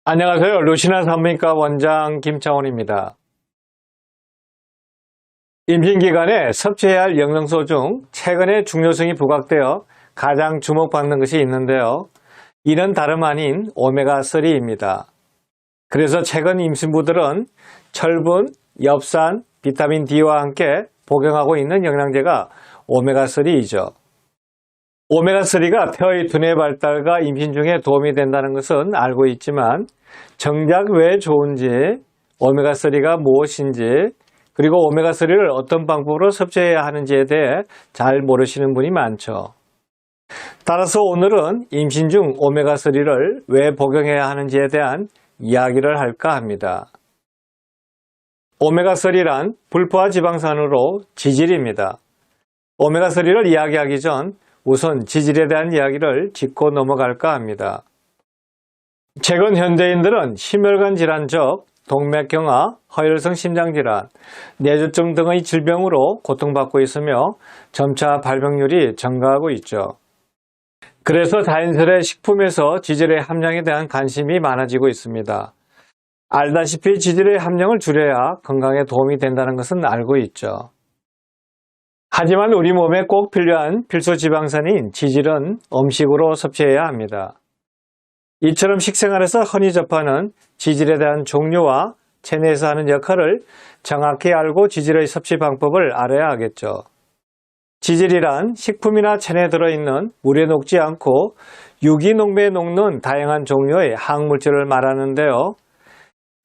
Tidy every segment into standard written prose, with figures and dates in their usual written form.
안녕하세요. 루시나 산부인과 원장 김창원입니다. 임신기간에 섭취해야 할 영양소 중 최근에 중요성이 부각되어 가장 주목받는 것이 있는데요. 이는 다름 아닌 오메가3입니다. 그래서 최근 임신부들은 철분, 엽산, 비타민 D와 함께 복용하고 있는 영양제가 오메가3이죠. 오메가3가 폐의 두뇌 발달과 임신 중에 도움이 된다는 것은 알고 있지만 정작 왜 좋은지, 오메가3가 무엇인지, 그리고 오메가3를 어떤 방법으로 섭취해야 하는지에 대해 잘 모르시는 분이 많죠. 따라서 오늘은 임신 중 오메가3를 왜 복용해야 하는지에 대한 이야기를 할까 합니다. 오메가3란 불포화 지방산으로 지질입니다. 오메가3를 이야기하기 전 우선 지질에 대한 이야기를 짚고 넘어갈까 합니다. 최근 현대인들은 심혈관 질환 즉 동맥경화, 허혈성 심장질환, 뇌졸중 등의 질병으로 고통받고 있으며 점차 발병률이 증가하고 있죠. 그래서 자연스레 식품에서 지질의 함량에 대한 관심이 많아지고 있습니다. 알다시피 지질의 함량을 줄여야 건강에 도움이 된다는 것은 알고 있죠. 하지만 우리 몸에 꼭 필요한 필수 지방산인 지질은 음식으로 섭취해야 합니다. 이처럼 식생활에서 흔히 접하는 지질에 대한 종류와 체내에서 하는 역할을 정확히 알고 지질의 섭취 방법을 알아야 하겠죠. 지질이란 식품이나 체내에 들어있는 물에 녹지 않고 유기농매에 녹는 다양한 종류의 화학물질을 말하는데요.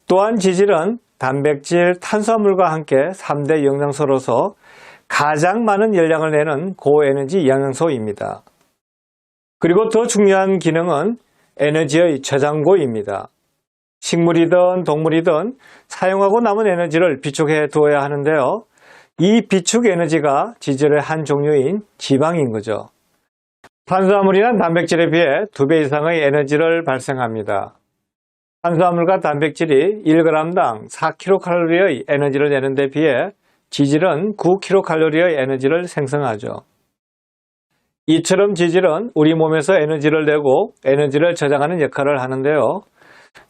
또한 지질은 단백질, 탄수화물과 함께 3대 영양소로서 가장 많은 열량을 내는 고에너지 영양소입니다. 그리고 더 중요한 기능은 에너지의 저장고입니다. 식물이든 동물이든 사용하고 남은 에너지를 비축해 두어야 하는데요. 이 비축 에너지가 지질의 한 종류인 지방인 거죠. 탄수화물이나 단백질에 비해 2배 이상의 에너지를 발생합니다. 탄수화물과 단백질이 1g당 4kcal의 에너지를 내는 데 비해 지질은 9kcal의 에너지를 생성하죠. 이처럼 지질은 우리 몸에서 에너지를 내고 에너지를 저장하는 역할을 하는데요.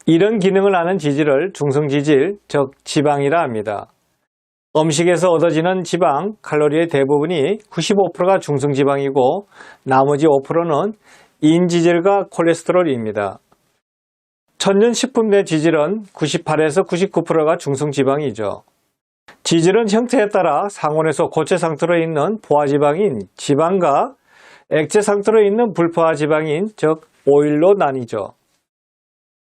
이런 기능을 하는 지질을 중성지질, 즉 지방이라 합니다. 음식에서 얻어지는 지방, 칼로리의 대부분이 95%가 중성지방이고 나머지 5%는 인지질과 콜레스테롤입니다. 천연식품 내 지질은 98에서 99%가 중성지방이죠. 지질은 형태에 따라 상온에서 고체 상태로 있는 포화지방인 지방과 액체 상태로 있는 불포화 지방인 즉 오일로 나뉘죠.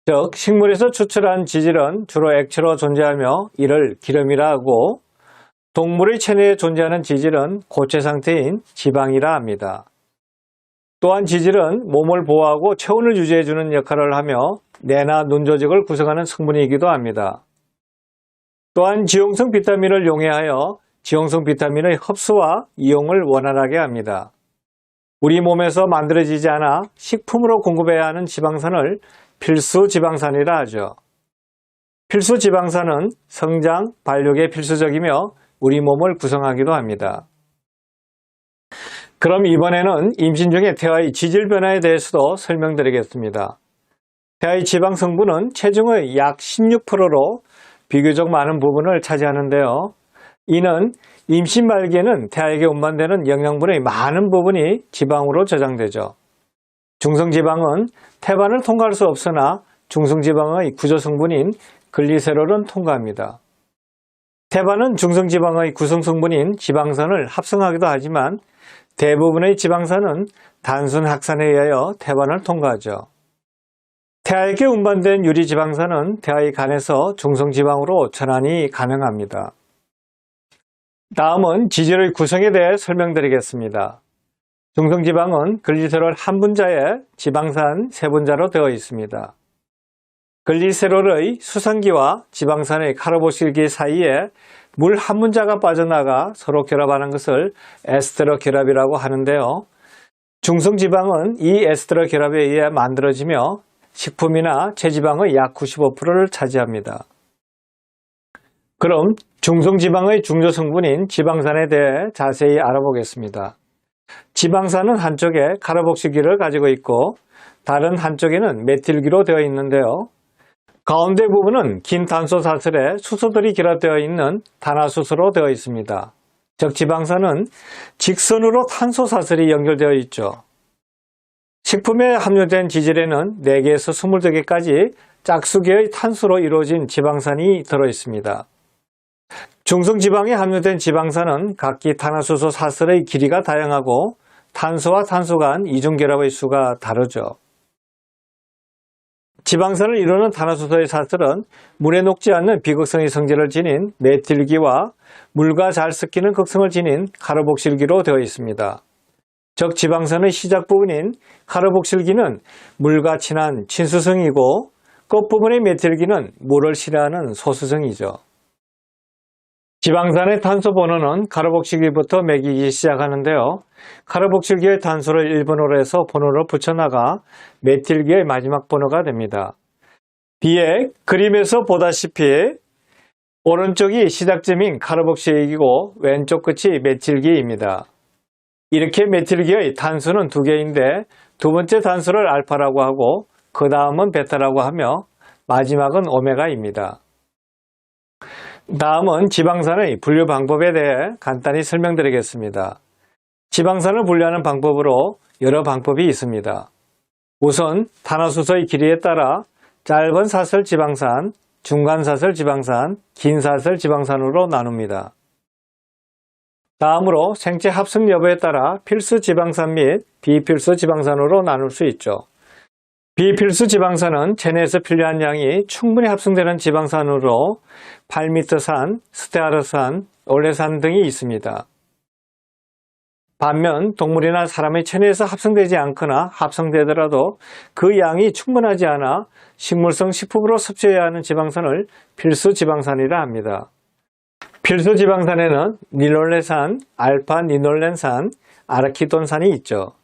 즉 식물에서 추출한 지질은 주로 액체로 존재하며 이를 기름이라 하고 동물의 체내에 존재하는 지질은 고체 상태인 지방이라 합니다. 또한 지질은 몸을 보호하고 체온을 유지해주는 역할을 하며 뇌나 눈 조직을 구성하는 성분이기도 합니다. 또한 지용성 비타민을 용해하여 지용성 비타민의 흡수와 이용을 원활하게 합니다. 우리 몸에서 만들어지지 않아 식품으로 공급해야 하는 지방산을 필수 지방산이라 하죠. 필수 지방산은 성장, 발육에 필수적이며 우리 몸을 구성하기도 합니다. 그럼 이번에는 임신 중의 태아의 지질 변화에 대해서도 설명드리겠습니다. 태아의 지방 성분은 체중의 약 16%로 비교적 많은 부분을 차지하는데요. 이는 임신 말기에는 태아에게 운반되는 영양분의 많은 부분이 지방으로 저장되죠. 중성지방은 태반을 통과할 수 없으나 중성지방의 구조성분인 글리세롤은 통과합니다. 태반은 중성지방의 구성성분인 지방산을 합성하기도 하지만 대부분의 지방산은 단순 합산에 의하여 태반을 통과하죠. 태아에게 운반된 유리지방산은 태아의 간에서 중성지방으로 전환이 가능합니다. 다음은 지질의 구성에 대해 설명드리겠습니다. 중성지방은 글리세롤 한 분자에 지방산 세 분자로 되어 있습니다. 글리세롤의 수성기와 지방산의 카르보실기 사이에 물 한 분자가 빠져나가 서로 결합하는 것을 에스테로 결합이라고 하는데요. 중성지방은 이 에스테로 결합에 의해 만들어지며 식품이나 체지방의 약 95%를 차지합니다. 그럼 중성지방의 중조 성분인 지방산에 대해 자세히 알아보겠습니다. 지방산은 한쪽에 카르복실기를 가지고 있고 다른 한쪽에는 메틸기로 되어 있는데요. 가운데 부분은 긴 탄소 사슬에 수소들이 결합되어 있는 탄화수소로 되어 있습니다. 즉 지방산은 직선으로 탄소 사슬이 연결되어 있죠. 식품에 함유된 지질에는 4개에서 22개까지 짝수계의 탄수로 이루어진 지방산이 들어있습니다. 중성지방에 함유된 지방산은 각기 탄화수소 사슬의 길이가 다양하고 탄소와 탄소 간 이중결합의 수가 다르죠. 지방산을 이루는 탄화수소의 사슬은 물에 녹지 않는 비극성의 성질을 지닌 메틸기와 물과 잘 섞이는 극성을 지닌 카르복실기로 되어 있습니다. 즉 지방산의 시작 부분인 카르복실기는 물과 친한 친수성이고 끝부분의 메틸기는 물을 싫어하는 소수성이죠. 지방산의 탄소 번호는 카르복실기부터 매기기 시작하는데요. 카르복실기의 탄소를 1번호로 해서 번호를 붙여나가 메틸기의 마지막 번호가 됩니다. 뒤에 그림에서 보다시피 오른쪽이 시작점인 카르복실기이고 왼쪽 끝이 메틸기입니다. 이렇게 메틸기의 탄수는 2개인데 두 번째 탄수를 알파라고 하고 그 다음은 베타라고 하며 마지막은 오메가입니다. 다음은 지방산의 분류 방법에 대해 간단히 설명드리겠습니다. 지방산을 분류하는 방법으로 여러 방법이 있습니다. 우선 탄화수소의 길이에 따라 짧은 사슬 지방산, 중간 사슬 지방산, 긴 사슬 지방산으로 나눕니다. 다음으로 생체 합성 여부에 따라 필수 지방산 및 비필수 지방산으로 나눌 수 있죠. 비필수 지방산은 체내에서 필요한 양이 충분히 합성되는 지방산으로 팔미트산, 스테아르산, 올레산 등이 있습니다. 반면 동물이나 사람의 체내에서 합성되지 않거나 합성되더라도 그 양이 충분하지 않아 식물성 식품으로 섭취해야 하는 지방산을 필수 지방산이라 합니다. 필수 지방산에는 니놀레산, 알파-니놀렌산, 아르키돈산이 있죠.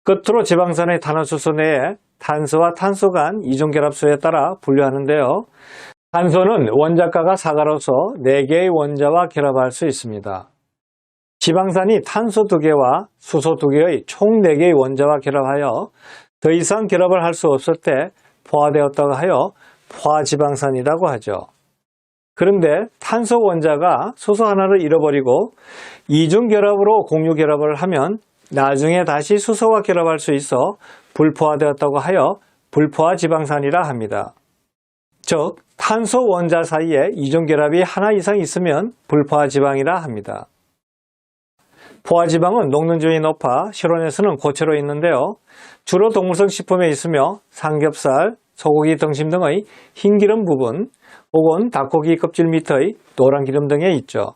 끝으로 지방산의 탄화수소 내에 탄소와 탄소 간 이중결합수에 따라 분류하는데요. 탄소는 원자가가 사가로서 4개의 원자와 결합할 수 있습니다. 지방산이 탄소 2개와 수소 2개의 총 4개의 원자와 결합하여 더 이상 결합을 할 수 없을 때 포화되었다고 하여 포화지방산이라고 하죠. 그런데 탄소 원자가 수소 하나를 잃어버리고 이중결합으로 공유결합을 하면 나중에 다시 수소와 결합할 수 있어 불포화되었다고 하여 불포화지방산이라 합니다. 즉 탄소 원자 사이에 이중결합이 하나 이상 있으면 불포화지방이라 합니다. 포화지방은 녹는점이 높아 실온에서는 고체로 있는데요. 주로 동물성 식품에 있으며 삼겹살, 소고기 등심 등의 흰 기름 부분 혹은 닭고기 껍질 밑의 노란 기름 등에 있죠.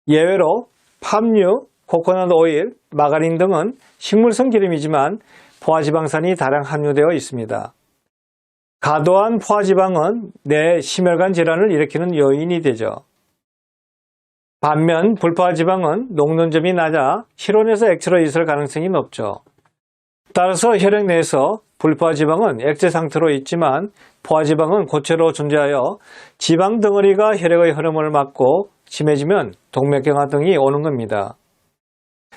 예외로 팜유, 코코넛 오일, 마가린 등은 식물성 기름이지만 포화지방산이 다량 함유되어 있습니다. 과도한 포화지방은 뇌 심혈관 질환을 일으키는 요인이 되죠. 반면 불포화지방은 녹는 점이 낮아 실온에서 액체로 있을 가능성이 높죠. 따라서 혈액 내에서 불포화지방은 액체 상태로 있지만 포화지방은 고체로 존재하여 지방 덩어리가 혈액의 흐름을 막고 심해지면 동맥경화 등이 오는 겁니다.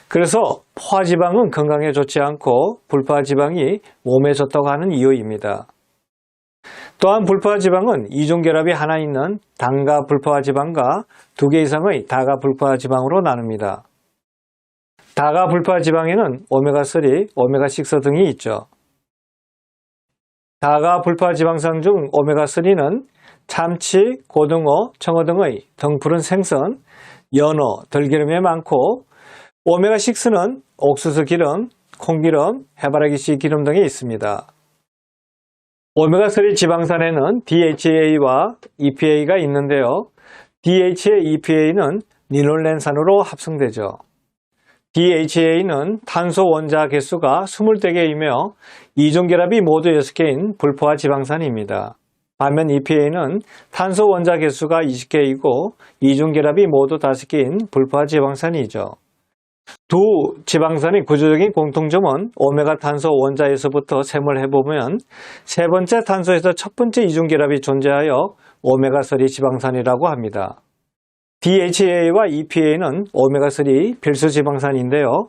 그래서 포화지방은 건강에 좋지 않고 불포화지방이 몸에 좋다고 하는 이유입니다. 또한 불포화지방은 이중결합이 하나 있는 단가 불포화지방과 2개 이상의 다가 불포화지방으로 나눕니다. 다가 불포화지방에는 오메가3, 오메가6 등이 있죠. 다가 불포화지방산 중 오메가3는 참치, 고등어, 청어 등의 등푸른 생선, 연어, 들기름에 많고 오메가6는 옥수수 기름, 콩기름, 해바라기씨 기름 등에 있습니다. 오메가3 지방산에는 DHA와 EPA가 있는데요. DHA, EPA는 니놀렌산으로 합성되죠. DHA는 탄소 원자 개수가 20개이며 이중결합이 모두 6개인 불포화 지방산입니다. 반면 EPA는 탄소 원자 개수가 20개이고 이중결합이 모두 5개인 불포화 지방산이죠. 두 지방산의 구조적인 공통점은 오메가 탄소 원자에서부터 셈을 해보면 세 번째 탄소에서 첫 번째 이중결합이 존재하여 오메가3 지방산이라고 합니다. DHA와 EPA는 오메가3 필수 지방산인데요.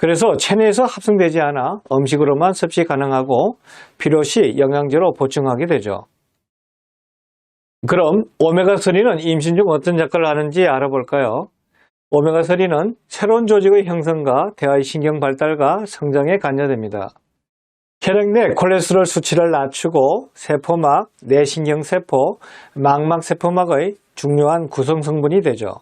그래서 체내에서 합성되지 않아 음식으로만 섭취 가능하고 필요시 영양제로 보충하게 되죠. 그럼 오메가3는 임신 중 어떤 역할을 하는지 알아볼까요? 오메가3는 새로운 조직의 형성과 대화의 신경 발달과 성장에 관여됩니다. 혈액 내 콜레스테롤 수치를 낮추고 세포막, 뇌신경세포, 망막세포막의 중요한 구성성분이 되죠.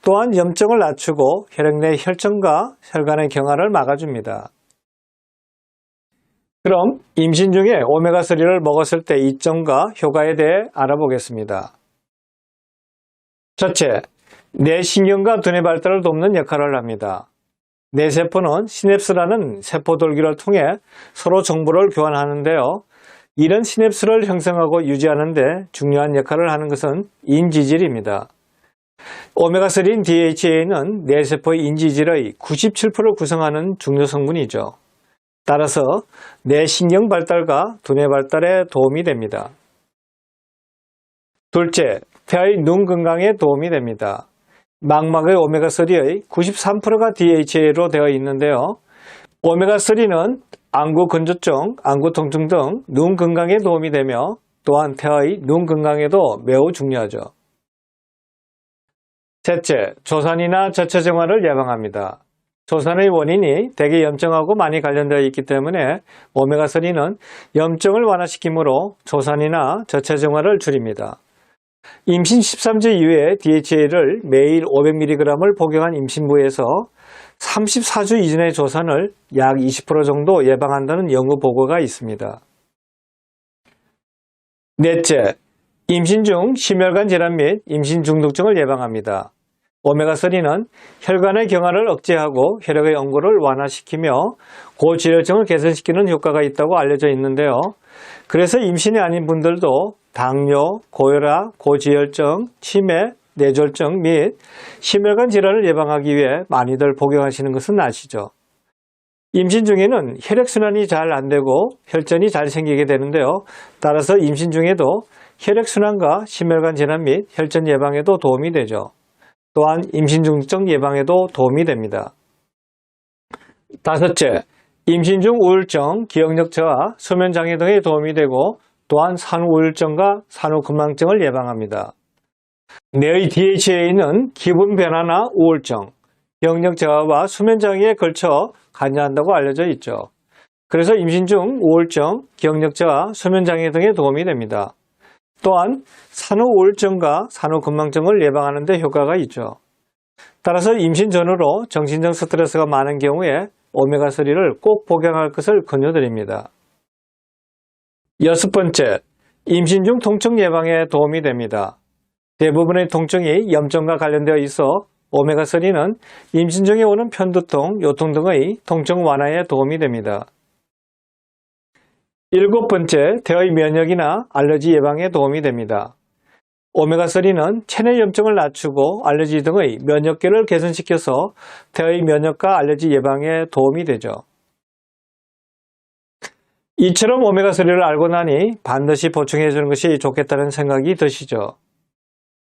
또한 염증을 낮추고 혈액 내 혈전과 혈관의 경화를 막아줍니다. 그럼 임신 중에 오메가3를 먹었을 때 이점과 효과에 대해 알아보겠습니다. 첫째, 뇌신경과 두뇌 발달을 돕는 역할을 합니다. 뇌세포는 시냅스라는 세포돌기를 통해 서로 정보를 교환하는데요. 이런 시냅스를 형성하고 유지하는 데 중요한 역할을 하는 것은 인지질입니다. 오메가3인 DHA는 뇌세포의 인지질의 97%를 구성하는 중요 성분이죠. 따라서 뇌신경 발달과 두뇌 발달에 도움이 됩니다. 둘째, 태아의 눈 건강에 도움이 됩니다. 망막의 오메가3의 93%가 DHA로 되어 있는데요. 오메가3는 안구 건조증, 안구 통증 등 눈 건강에 도움이 되며 또한 태아의 눈 건강에도 매우 중요하죠. 셋째, 조산이나 저체정화를 예방합니다. 조산의 원인이 대개 염증하고 많이 관련되어 있기 때문에 오메가3는 염증을 완화시키므로 조산이나 저체정화를 줄입니다. 임신 13주 이후에 DHA를 매일 500mg을 복용한 임신부에서 34주 이전의 조산을 약 20% 정도 예방한다는 연구 보고가 있습니다. 넷째, 임신 중 심혈관 질환 및 임신 중독증을 예방합니다. 오메가3는 혈관의 경화를 억제하고 혈액의 응고를 완화시키며 고지혈증을 개선시키는 효과가 있다고 알려져 있는데요. 그래서 임신이 아닌 분들도 당뇨, 고혈압, 고지혈증, 치매, 뇌졸중 및 심혈관 질환을 예방하기 위해 많이들 복용하시는 것은 아시죠? 임신 중에는 혈액순환이 잘 안되고 혈전이 잘 생기게 되는데요. 따라서 임신 중에도 혈액순환과 심혈관 질환 및 혈전 예방에도 도움이 되죠. 또한 임신 중독증 예방에도 도움이 됩니다. 다섯째, 임신 중 우울증, 기억력 저하, 수면 장애 등에 도움이 되고 또한 산후 우울증과 산후 건망증을 예방합니다. 뇌의 DHA는 기분 변화나 우울증, 기억력 저하와 수면 장애에 걸쳐 관여한다고 알려져 있죠. 그래서 임신 중 우울증, 기억력 저하, 수면 장애 등에 도움이 됩니다. 또한 산후 우울증과 산후 건망증을 예방하는 데 효과가 있죠. 따라서 임신 전후로 정신적 스트레스가 많은 경우에 오메가3를 꼭 복용할 것을 권유드립니다. 여섯 번째, 임신 중 통증 예방에 도움이 됩니다. 대부분의 통증이 염증과 관련되어 있어 오메가3는 임신 중에 오는 편두통, 요통 등의 통증 완화에 도움이 됩니다. 일곱 번째, 태아의 면역이나 알러지 예방에 도움이 됩니다. 오메가3는 체내 염증을 낮추고 알러지 등의 면역계를 개선시켜서 태아의 면역과 알러지 예방에 도움이 되죠. 이처럼 오메가3를 알고 나니 반드시 보충해 주는 것이 좋겠다는 생각이 드시죠.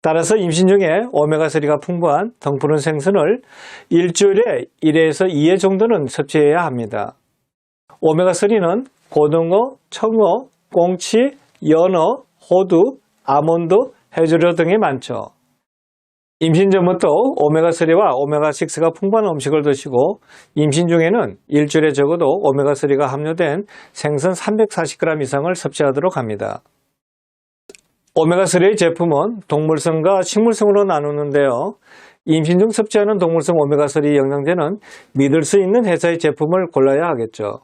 따라서 임신 중에 오메가3가 풍부한 덩푸른 생선을 일주일에 1회에서 2회 정도는 섭취해야 합니다. 오메가3는 고등어, 청어, 꽁치, 연어, 호두, 아몬드, 해조류 등이 많죠. 임신 전부터 오메가3와 오메가6가 풍부한 음식을 드시고 임신 중에는 일주일에 적어도 오메가3가 함유된 생선 340g 이상을 섭취하도록 합니다. 오메가3의 제품은 동물성과 식물성으로 나누는데요. 임신 중 섭취하는 동물성 오메가3 영양제는 믿을 수 있는 회사의 제품을 골라야 하겠죠.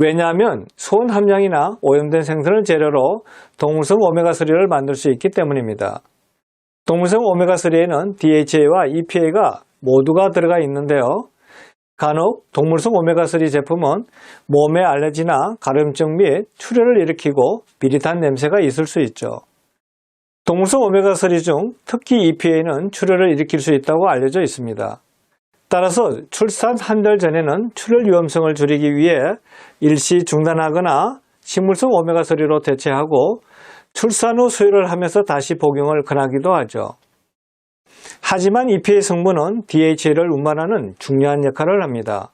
왜냐하면 소원 함량이나 오염된 생선을 재료로 동물성 오메가3를 만들 수 있기 때문입니다. 동물성 오메가3에는 DHA와 EPA가 모두가 들어가 있는데요. 간혹 동물성 오메가3 제품은 몸의 알레르기나 가려움증 및 출혈을 일으키고 비릿한 냄새가 있을 수 있죠. 동물성 오메가3 중 특히 EPA는 출혈을 일으킬 수 있다고 알려져 있습니다. 따라서 출산 한 달 전에는 출혈 위험성을 줄이기 위해 일시 중단하거나 식물성 오메가3로 대체하고 출산 후 수혈을 하면서 다시 복용을 권하기도 하죠. 하지만 EPA 성분은 DHA를 운반하는 중요한 역할을 합니다.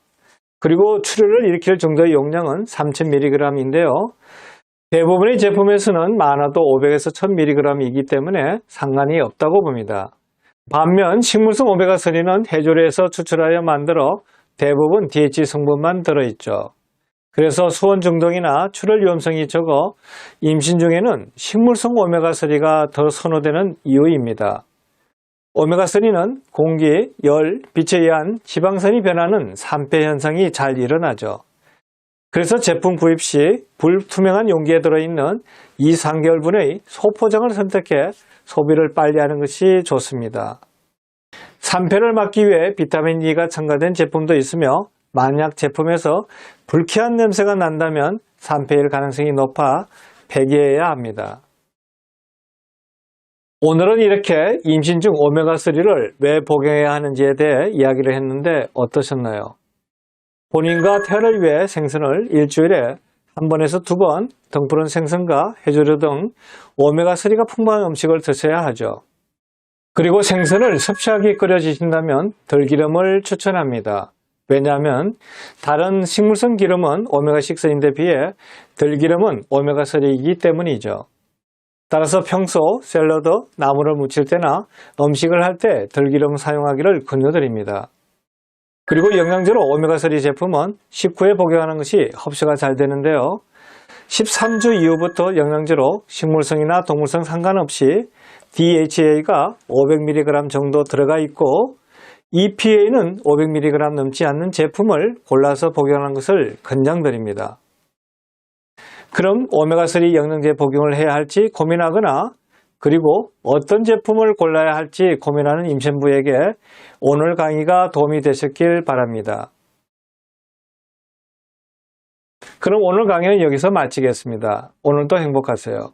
그리고 출혈을 일으킬 정도의 용량은 3000mg인데요. 대부분의 제품에서는 많아도 500에서 1000mg이기 때문에 상관이 없다고 봅니다. 반면 식물성 오메가3는 해조류에서 추출하여 만들어 대부분 DHA 성분만 들어있죠. 그래서 수원 중독이나 출혈 위험성이 적어 임신 중에는 식물성 오메가3가 더 선호되는 이유입니다. 오메가3는 공기, 열, 빛에 의한 지방선이 변하는 산패 현상이 잘 일어나죠. 그래서 제품 구입 시 불투명한 용기에 들어있는 2~3개월분의 소포장을 선택해 소비를 빨리 하는 것이 좋습니다. 산패를 막기 위해 비타민 E가 첨가된 제품도 있으며 만약 제품에서 불쾌한 냄새가 난다면 산패일 가능성이 높아 폐기해야 합니다. 오늘은 이렇게 임신 중 오메가3를 왜 복용해야 하는지에 대해 이야기를 했는데 어떠셨나요? 본인과 태아를 위해 생선을 일주일에 1번에서 2번 등푸른 생선과 해조류 등 오메가3가 풍부한 음식을 드셔야 하죠. 그리고 생선을 섭취하게 끓여 드신다면 들기름을 추천합니다. 왜냐하면 다른 식물성 기름은 오메가6인데 비해 들기름은 오메가3이기 때문이죠. 따라서 평소 샐러드, 나물을 무칠 때나 음식을 할 때 들기름 사용하기를 권유드립니다. 그리고 영양제로 오메가3 제품은 식후에 복용하는 것이 흡수가 잘 되는데요. 13주 이후부터 영양제로 식물성이나 동물성 상관없이 DHA가 500mg 정도 들어가 있고 EPA는 500mg 넘지 않는 제품을 골라서 복용하는 것을 권장드립니다. 그럼 오메가3 영양제 복용을 해야 할지 고민하거나 그리고 어떤 제품을 골라야 할지 고민하는 임신부에게 오늘 강의가 도움이 되셨길 바랍니다. 그럼 오늘 강의는 여기서 마치겠습니다. 오늘도 행복하세요.